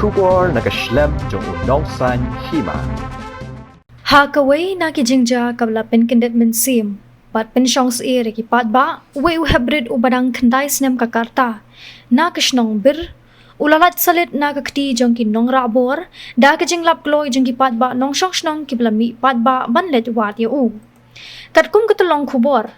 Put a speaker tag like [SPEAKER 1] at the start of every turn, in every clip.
[SPEAKER 1] Shubor nakaslem jong unongsan hima.
[SPEAKER 2] Hakaway na kijingja kabla penkendet mensim. Pat pensyong se reki pat ba, we hybrid ubadang kendai snem kakarta. Na kishnong bir, ulalat salit na kakti jong ki nong rabor, da kijinglap kloy jong ki pat ba nong syong shnong ki blami pat ba banlet wat ya u. Katkum katulong kubor,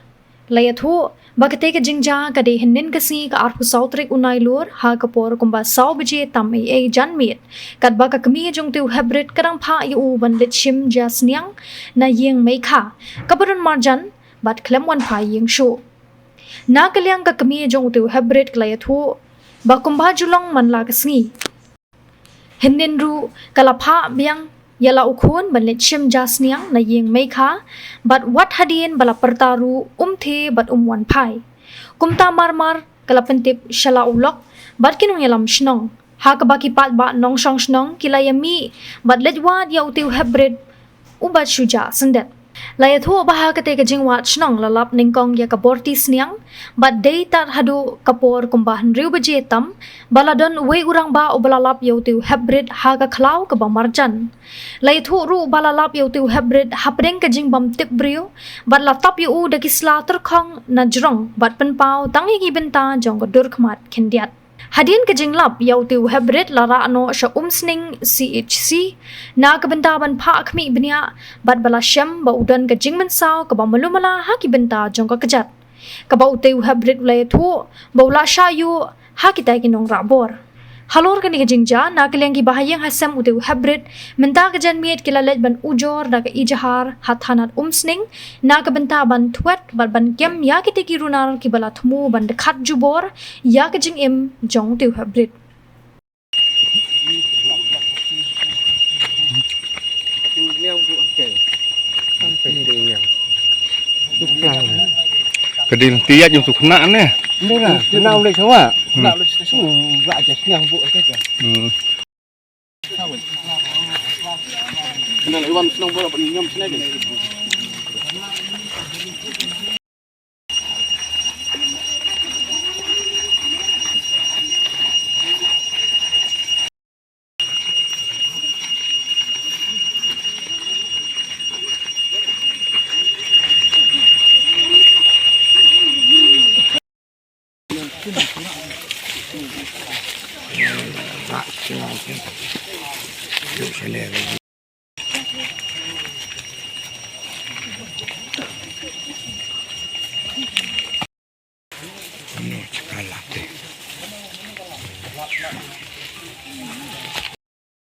[SPEAKER 2] layat hu, bakate kijingja kade hinin kasi ka arpu sautrik unay lur, ha kapor kumba saw bije tam ay janmit. Kat baka kami jong tiu hybrid kadang pa ya u banlet shim jas niang na yeng may ka. Kabarun marjan, bat klem wan pa yeng shu. Na kaliang ka kami jong tiu hybrid klayat hu, bakumba julong man la kasngi. Hinin ru kalapa biang yala ukun banlet shim jas niang na yeng may ka, bat wat hadin bala pertaru the bat wan pai. Kumta marmar kalapentip shala ulok, bat kinong yalam shnong. Ha kabaki pat ba nong shong shnong kilayami, bat letwad ya utiu hybrid ubat shuja sendet. Layat hu baha kate kajingwat shnong lalap ningkong ya kabortis niang, bat day tar hadu kapor kumbahan riu bajetam, baladon we urang ba o balalap ya utiu hybrid ha ka klaw ka marjan. Layat hu ru balalap ya utiu hybrid hapdeng kajing bam tip brio, bat latap ya u dakisla terkong na jrong, bat penpau tangi benta jong kadur kmat kendiat. Hadin kajinglap yau tiu hybrid lara ano sya umsning CHC na kebentaban pa kmi benia bat bala syam ba udan kajing mensaw ka ba malumala haki benta jong ka kejat ka ba tiu hybrid ulay tu ba ula sya yu haki tay kinong rabor halor kani kajingja na kaliang bahayang hasam utiu hybrid menta kajan miet kilalet ban ujor na ka ijahar hathanat umsning na kebentaban tuet bat ban kem ya kiti kirunar ki bala thmu ban dekat jubor ya kajing im jong tiu hybrid
[SPEAKER 3] Kedil tiap yang tu kena ni.
[SPEAKER 4] Đây là nào lấy số à? Nào lấy số vạ chả nhang vụ cái kìa. Nên là quan xong vừa bạn nhâm thế này.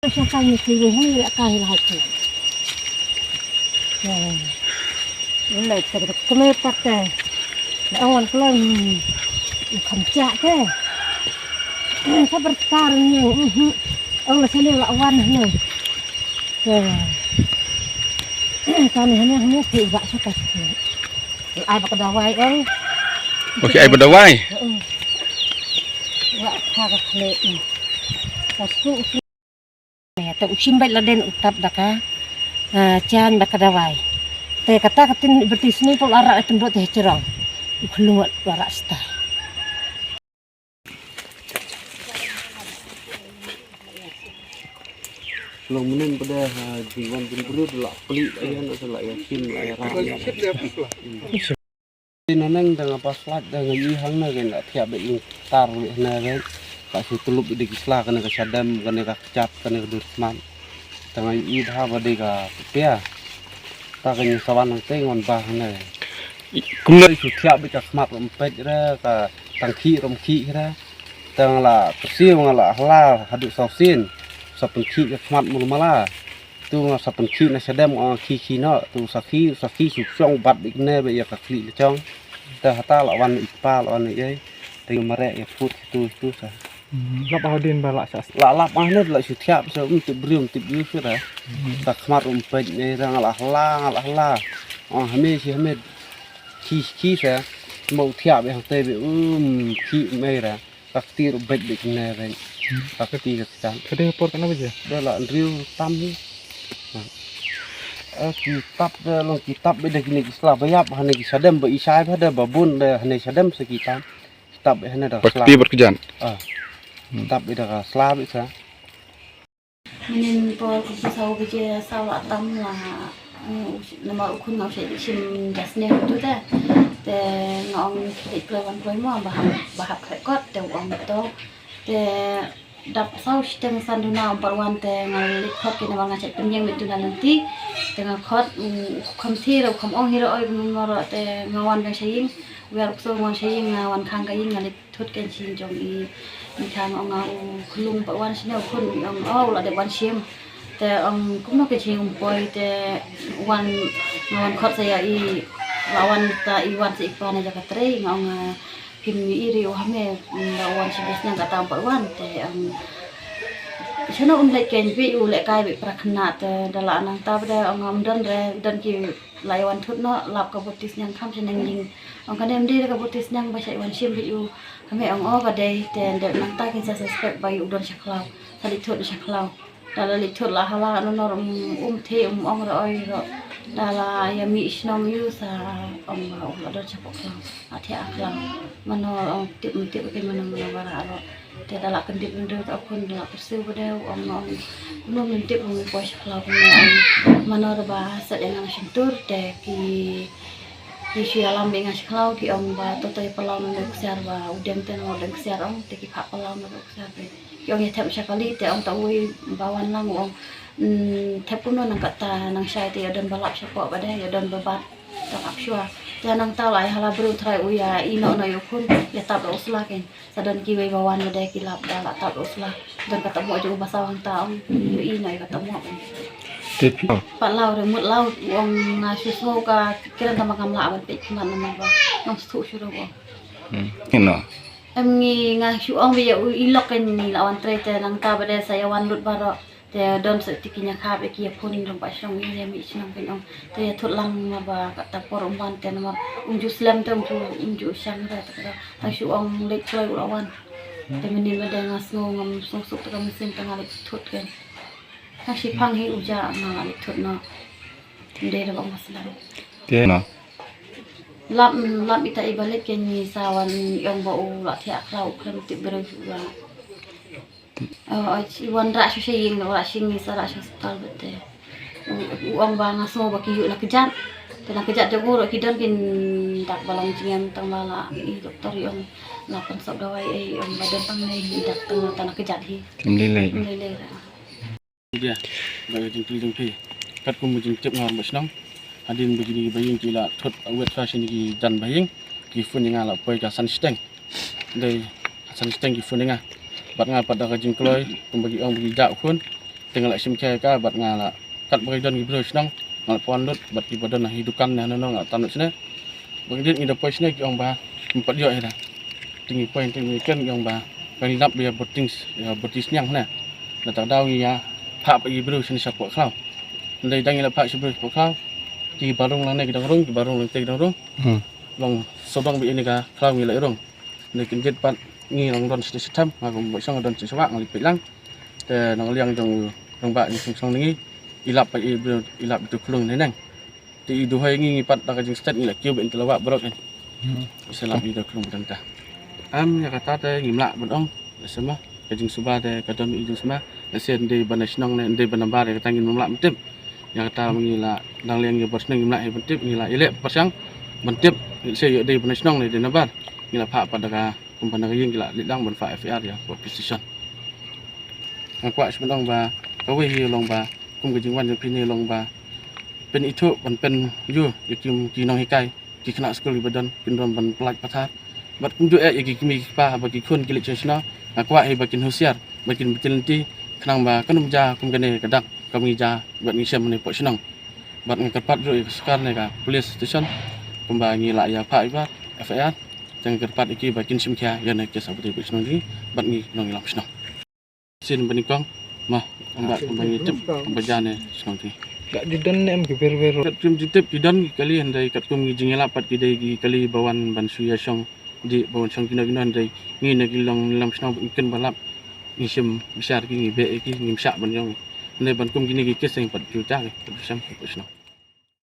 [SPEAKER 5] Saya kaya kiri ni nak kaya lah tu. Ini kita kemana pakai? Awan kelam kamcak ke? Saya bertarungnya. Allah selalu awan ni. Kami hanya tidak suka sekali. Ai pakai dawai
[SPEAKER 3] Okey, ai berdawai.
[SPEAKER 5] Wak kagak klik ni. Kasih te usim baik laden utap daka can daka dawai te kata katin bertis ni pol arak itu buat teh cerang keluar arak sta
[SPEAKER 4] Long menen pada jiwan berburu delak pelik ayan asal yakin arak. Nanang dengan paslat dengan ihang na kan tiap being tar na kan. Kasih tulup di kislah kena kesadam kena kecap kena kedusman tengah idha bade ka pia ta kena sawan nang tengon bah na kumlai sutiap be kasmat empet ra ka tangki romki ra tang la persiu ngala hala hadu sausin sapenki kasmat mulmala tu sapenki na sadam ki no tu saki suksong bat dikne be ya kakli chong ta hata lawan ipa lawan ye teng marek ya put tu sa
[SPEAKER 3] Lap hadin balak sas.
[SPEAKER 4] Lap mana lah setiap so untuk berium tip you sudah. Tak kemar umpet ni ngalah lah. Oh hamil ki saya mau tiap yang tebe ki merah. Tak tir umpet di kena kan. Tak tir kan.
[SPEAKER 3] Kedai report kenapa je?
[SPEAKER 4] Dah lah riu tam ni. Kitab beda gini kislah bayap hanya kisadam berisai pada babun dah hanya sadam sekitar. Kitab hanya dah.
[SPEAKER 3] Pasti berkejan.
[SPEAKER 4] Kitab beda kislah bisa.
[SPEAKER 6] Minin po kusau kerja sawak tam lah nama ukun ngau saya sim jasne tu dah. Te ngong iklan pun mau bahap rekod te uang betul. Te dap sau sistem sanduna parwan te ngal khot ke nama ngacak penyeng itu nanti tengah khot khom thi ro khom ong hiro oi ngoro te ngawan bang saying biar so ngawan saying ngawan khang kayin ngalit thut ken sin jong i khang ong ngau khulung parwan sine khun ong au la de wan sim te ong kum no ke ching poi te wan ngawan khot saya i lawan ta iwan si ikpan aja katre ngong kim iri o hame lawan si bisnya kata parwan te chano lek ken bi u lek kai bi prakhna te dala nang ta bda ngam dan ki laiwan thut no lap ka botis nyang kham seneng ling ong kanem di ka botis nyang ba sai wan sim bi u hame ong o ba dei te de nang ta kin sa suspect bai u don shaklau sali thut shaklau dala li thut la hala no no the ong ro oi ro dala ya mi isnom yu sa ong la don shaklau athi aklang mano tip ke mano bara ro te dala kendip ndo ta kun dala persu bade ong no mentip ong po shaklau mano ro ba sa yang shintur te ki alam bengas shaklau ki ong ba to pelau no ksar ba udem te no deng ksar ong te ki kha pelau no ksar te ki ong ya thap shakali te ong ta ui bawan lang ong thep pun nang kata nang sai te don balap shakwa bade ya don babat ta apshwa te nang ta lai hala bru thrai uya ino no yukun ya tap usla ken sadon ki we bawan bade ki lap dala tap usla don kata mo ju basawang ta ong ino kata mo
[SPEAKER 3] Tapi
[SPEAKER 6] Pak lau re mut lau wong susu ka kira sama kam la ban pe kina nama ba ngam stu syuro ba
[SPEAKER 3] no.
[SPEAKER 6] em ngi shu ong bi ilok ken ni lawan tre te nang ta bade saya wan lut baro te don se tikinya kha be ki phun rom ba song ni mi sinong ken ong te thut lang ma ba ka ta por umban te nama ju slam te ju sang ra ta shu ong lek kloi lawan te menin bade ngas ngam sung suk ta mesin tengah lek thut ken Nasi pang hi uja na thut no ndai da bang maslam
[SPEAKER 3] Dia no.
[SPEAKER 6] lap ita ibalik ken ni sawan yang ba u la thia klau klam ti bero juga iwan ra shing ra shing ni sara hospital bete uang ba ngaso ba ki yu na kejat te na kejat de guru ki don kin dak balang jingan tang mala i doktor yang na kan sob dawai yang badan tang nei dak tang tanah kejat hi
[SPEAKER 3] Lele.
[SPEAKER 6] lele
[SPEAKER 4] dia bagi jengkil kat kum jengkip ngor besnong adin begini baying kila thut awet fashion ki dan baying ki fun nga la poi ka san steng dei san steng ki fun nga bat nga pada ka jengkloi kum bagi ong bagi ja fun tinggal sim ke ka bat nga la kat bagi don ki besnong ngal pondot bat ki badan hidukan na no nga tanut sne bagi dit ngi poi sne ki ong ba empat yo ida tingi poi tingi ken ong ba bagi lap dia botis nyang na na tak dau ya Pak bagi bro sini sapok kau. Ndai dangi la pak sebro sapok kau. Ki barung lang ne ki rong, ki barung lang te rong. Long sobang bi ini ka kau ngi la rong. Ndai kin jet pat ngi long don sini sitam, ma ko sang don sawak ngali pilang. Te nang liang jong rong ba ni song ngi ilap pa i bro ilap tu klung ne nang. Ti i duhai ngi pat da ka jing stat ngi la kiu ben telawak brok en. Selap di da klung dan ta. Am ya kata te ngimla bodong semua kajing suba de kadon i semua sen de banasnong ne de banambar de tangin mumla mentip yang kata mengila dang liang ye bersneng mumla he mentip ngila ile persang mentip se ye de banasnong ne de nabar ngila pha pada ka kumpana yeng ngila lidang ban fa FR ya for precision ang kwa semendong ba kawe hi long ba kum kajing wan pini long ba pen itu ban pen yu yakim kinong hikai ki kena skul badan pindon ban pelaj pathat bat kum ju e yaki kimi pa bagi kun kilik chesna akwa he bakin husiar bakin betilenti kenang ba kanum ja kum gane kadak kami ja bat ngi sem ne po senang bat ngi kerpat ro sekar ne ka police station kum ba ngi la ya pa ibat FIR jang kerpat iki bakin sim kya ya ne ke sabti bu senang di bat ngi nong lam senang sin banikong mah amba kum ba ngi tip bajane senang di
[SPEAKER 3] Gak didan em ke ver
[SPEAKER 4] kat kum tip didan kali handai kat kum ngi jingela pat ki dai kali bawan ban suya song di bawan song kina handai ngi ne kilong lam senang ikan balap ngisem besar ki ngi be ki ngim sak ban yong ne ban kum gini ki keseng pat juta ke sam ko sno